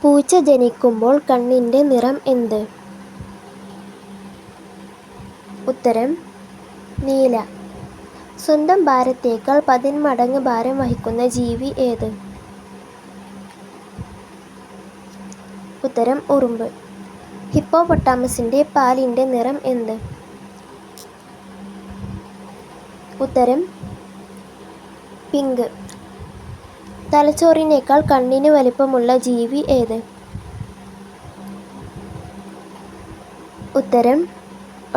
പൂച്ച ജനിക്കുമ്പോൾ കണ്ണിൻ്റെ നിറം എന്ത്? ഉത്തരം നീല. സ്വന്തം ഭാരത്തേക്കാൾ 10 മടങ്ങ് ഭാരം വഹിക്കുന്ന ജീവി ഏത്? ഉത്തരം ഉറുമ്പ്. ഹിപ്പോപ്പൊട്ടാമസിൻ്റെ പാലിൻ്റെ നിറം എന്ത്? ഉത്തരം പിങ്ക്. തലച്ചോറിനേക്കാൾ കണ്ണിന് വലിപ്പമുള്ള ജീവി ഏത്? ഉത്തരം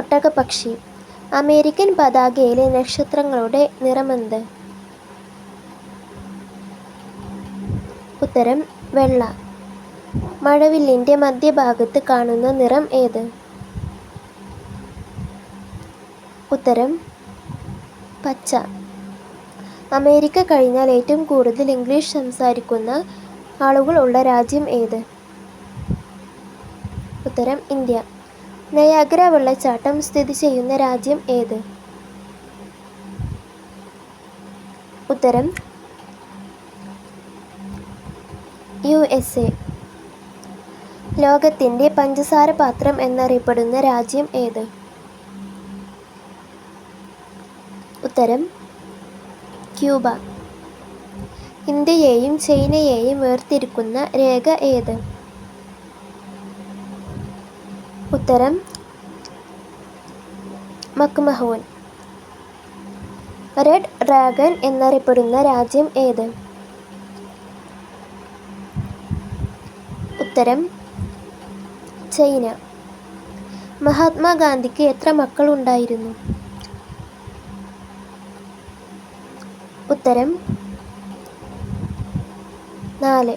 ഒട്ടകപ്പക്ഷി. അമേരിക്കൻ പതാകയിലെ നക്ഷത്രങ്ങളുടെ നിറമെന്ത്? ഉത്തരം വെള്ള. മഴവില്ലിൻ്റെ മധ്യഭാഗത്ത് കാണുന്ന നിറം ഏത്? ഉത്തരം പച്ച. അമേരിക്ക കഴിഞ്ഞാൽ ഏറ്റവും കൂടുതൽ ഇംഗ്ലീഷ് സംസാരിക്കുന്ന ആളുകൾ ഉള്ള രാജ്യം ഏത്? ഉത്തരം ഇന്ത്യ. നയാഗ്ര വെള്ളച്ചാട്ടം സ്ഥിതി ചെയ്യുന്ന രാജ്യം ഏത്? ഉത്തരം USA. ലോകത്തിൻ്റെ പഞ്ചസാര പാത്രം എന്നറിയപ്പെടുന്ന രാജ്യം ഏത്? ഉത്തരം ക്യൂബ. ഇന്ത്യയെയും ചൈനയെയും വേർതിരിക്കുന്ന രേഖ ഏത്? ഉത്തരം മക്മഹോൻ. റെഡ് ഡ്രാഗൺ എന്നറിയപ്പെടുന്ന രാജ്യം ഏത്? ഉത്തരം ചൈന. മഹാത്മാഗാന്ധിക്ക് എത്ര മക്കൾ ഉണ്ടായിരുന്നു? ഉത്തരം 4.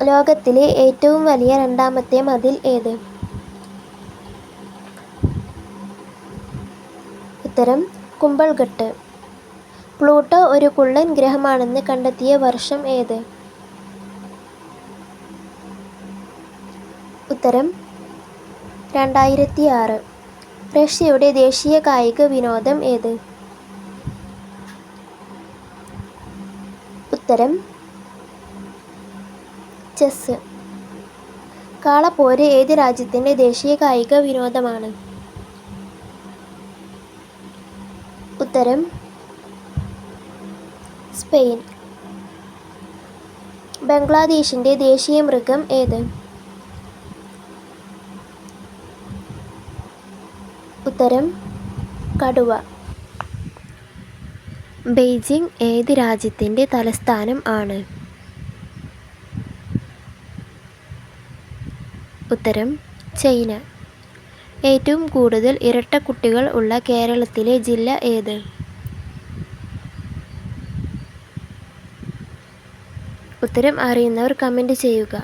ലോകത്തിലെ ഏറ്റവും വലിയ രണ്ടാമത്തെ മതിൽ ഏത്? ഉത്തരം കുംഭൽഗട്ട്. പ്ലൂട്ടോ ഒരു കുള്ളൻ ഗ്രഹമാണെന്ന് കണ്ടെത്തിയ വർഷം ഏത്? ഉത്തരം 2006. റഷ്യയുടെ ദേശീയ കായിക വിനോദം ഏത്? ഉത്തരം ചെസ്. കാളപ്പോര് ഏത് രാജ്യത്തിൻ്റെ ദേശീയ കായിക വിനോദമാണ്? ഉത്തരം സ്പെയിൻ. ബംഗ്ലാദേശിൻ്റെ ദേശീയ മൃഗം ഏത്? ഉത്തരം കടുവ. ബെയ്ജിംഗ് ഏത് രാജ്യത്തിൻ്റെ തലസ്ഥാനം ആണ്? ഉത്തരം ചൈന. ഏറ്റവും കൂടുതൽ ഇരട്ടക്കുട്ടികൾ ഉള്ള കേരളത്തിലെ ജില്ല ഏത്? ഉത്തരം അറിയുന്നവർ കമൻറ്റ് ചെയ്യുക.